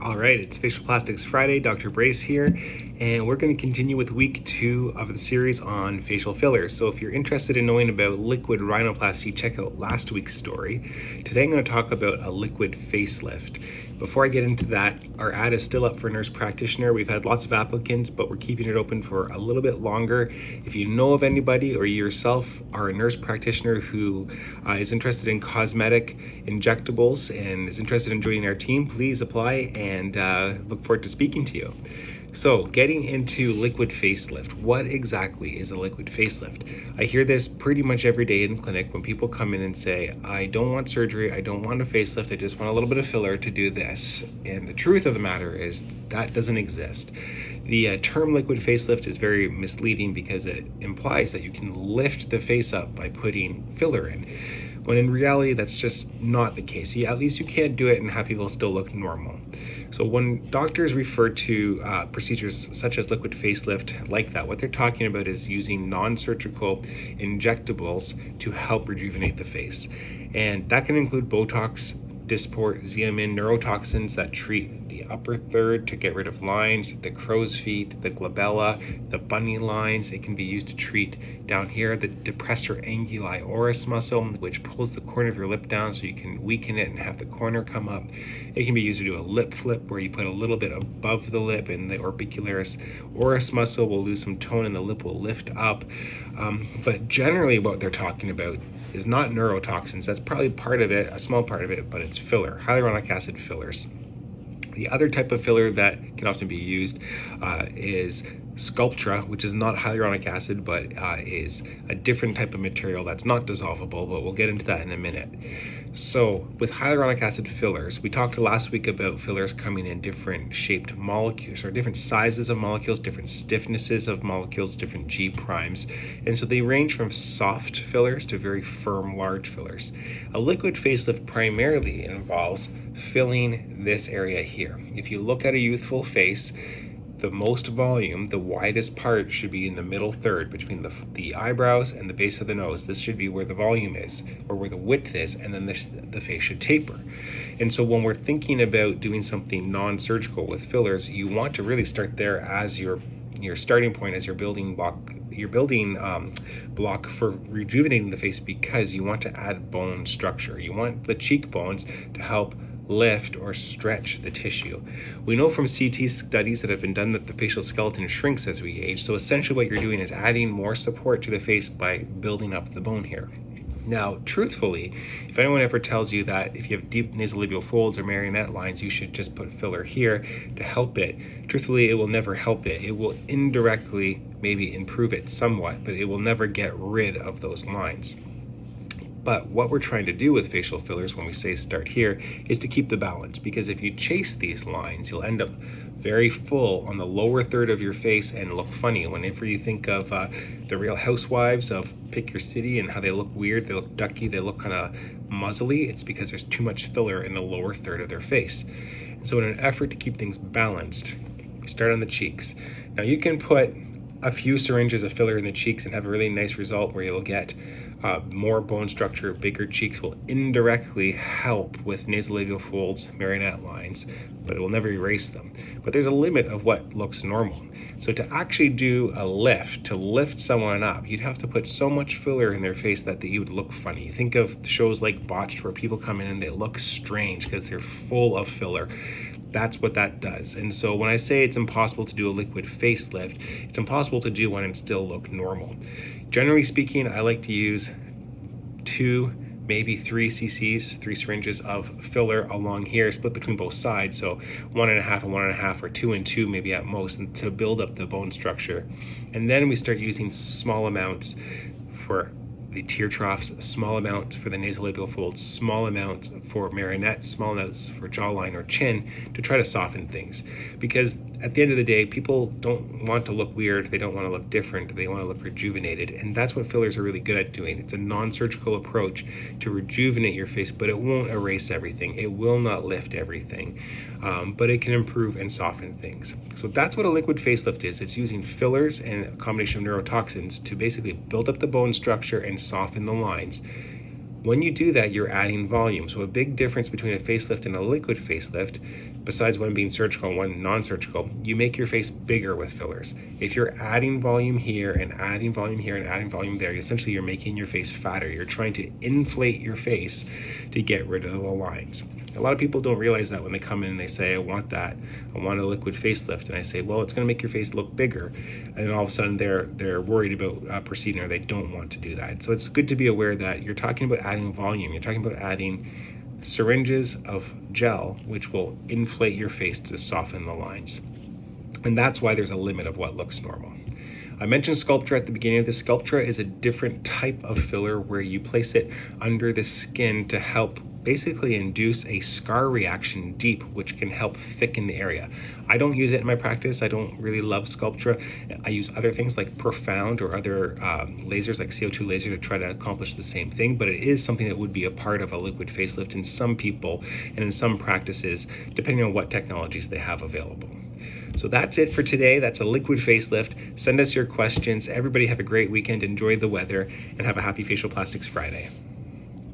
All right, it's Facial Plastics Friday. Dr. Brace here, and we're going to continue with week 2 of the series on facial fillers. So if you're interested in knowing about liquid rhinoplasty, check out last week's story. Today I'm going to talk about a liquid facelift. Before I get into that, our ad is still up for nurse practitioner. We've had lots of applicants, but we're keeping it open for a little bit longer. If you know of anybody or you yourself are a nurse practitioner who is interested in cosmetic injectables and is interested in joining our team, please apply and look forward to speaking to you. So getting into liquid facelift, what exactly is a liquid facelift? I hear this pretty much every day in the clinic when people come in and say, I don't want surgery, I don't want a facelift, I just want a little bit of filler to do this. And the truth of the matter is that doesn't exist. The term liquid facelift is very misleading because it implies that you can lift the face up by putting filler in, when in reality that's just not the case. At least you can't do it and have people still look normal. So when doctors refer to procedures such as liquid facelift like that, what they're talking about is using non-surgical injectables to help rejuvenate the face. And that can include Botox, Dysport, Xeomin, neurotoxins that treat the upper third to get rid of lines, the crow's feet, the glabella, the bunny lines. It can be used to treat down here the depressor anguli oris muscle, which pulls the corner of your lip down so you can weaken it and have the corner come up. It can be used to do a lip flip where you put a little bit above the lip and the orbicularis oris muscle will lose some tone and the lip will lift up. But generally what they're talking about is not neurotoxins. That's probably part of it, a small part of it, but it's filler, hyaluronic acid fillers. The other type of filler that can often be used is Sculptra, which is not hyaluronic acid, but is a different type of material that's not dissolvable, but we'll get into that in a minute. So with hyaluronic acid fillers, we talked last week about fillers coming in different shaped molecules, or different sizes of molecules, different stiffnesses of molecules, different G primes. And so they range from soft fillers to very firm, large fillers. A liquid facelift primarily involves filling this area here. If you look at a youthful face, the most volume, the widest part should be in the middle third between the eyebrows and the base of the nose. This should be where the volume is, or where the width is, and then the face should taper. And so when we're thinking about doing something non-surgical with fillers, you want to really start there as your starting point, as your building block for rejuvenating the face, because you want to add bone structure. You want the cheekbones to help lift or stretch the tissue. We know from CT studies that have been done that the facial skeleton shrinks as we age. So essentially what you're doing is adding more support to the face by building up the bone here. Now, truthfully, if anyone ever tells you that if you have deep nasolabial folds or marionette lines, you should just put filler here to help it, truthfully, it will never help it. It will indirectly maybe improve it somewhat, but it will never get rid of those lines. But what we're trying to do with facial fillers when we say start here is to keep the balance, because if you chase these lines, you'll end up very full on the lower third of your face and look funny. Whenever you think of the Real Housewives of Pick Your City and how they look weird, they look ducky, they look kind of muzzly, it's because there's too much filler in the lower third of their face. And so in an effort to keep things balanced, we start on the cheeks. Now you can put a few syringes of filler in the cheeks and have a really nice result where you'll get more bone structure. Bigger cheeks will indirectly help with nasolabial folds, marionette lines, but it will never erase them. But there's a limit of what looks normal. So to actually do a lift, to lift someone up, you'd have to put so much filler in their face that you would look funny. Think of shows like Botched, where people come in and they look strange because they're full of filler. That's what that does. And so when I say it's impossible to do a liquid facelift, it's impossible to do one and still look normal. Generally speaking, I like to use 2, maybe 3 cc's, 3 syringes of filler along here, split between both sides. So 1.5 and 1.5, or 2 and 2 maybe at most, and to build up the bone structure. And then we start using small amounts for the tear troughs, small amounts for the nasolabial folds, small amounts for marionettes, small amounts for jawline or chin, to try to soften things. Because at the end of the day, people don't want to look weird, they don't want to look different, they want to look rejuvenated, and that's what fillers are really good at doing. It's a non-surgical approach to rejuvenate your face, but it won't erase everything, it will not lift everything, but it can improve and soften things. So that's what a liquid facelift is. It's using fillers and a combination of neurotoxins to basically build up the bone structure and soften the lines. When you do that, you're adding volume. So a big difference between a facelift and a liquid facelift, besides one being surgical and one non-surgical, you make your face bigger with fillers. If you're adding volume here and adding volume here and adding volume there, essentially you're making your face fatter. You're trying to inflate your face to get rid of the lines. A lot of people don't realize that when they come in and they say, I want a liquid facelift. And I say, well, it's going to make your face look bigger. And then all of a sudden they're worried about proceeding, or they don't want to do that. So it's good to be aware that you're talking about adding volume. You're talking about adding syringes of gel, which will inflate your face to soften the lines. And that's why there's a limit of what looks normal. I mentioned Sculptra at the beginning of this. Sculptra is a different type of filler where you place it under the skin to help basically induce a scar reaction deep, which can help thicken the area. I don't use it in my practice. I don't really love Sculptra. I use other things like Profound or other lasers like CO2 laser to try to accomplish the same thing, but it is something that would be a part of a liquid facelift in some people and in some practices, depending on what technologies they have available. So that's it for today. That's a liquid facelift. Send us your questions. Everybody have a great weekend. Enjoy the weather and have a happy Facial Plastics Friday.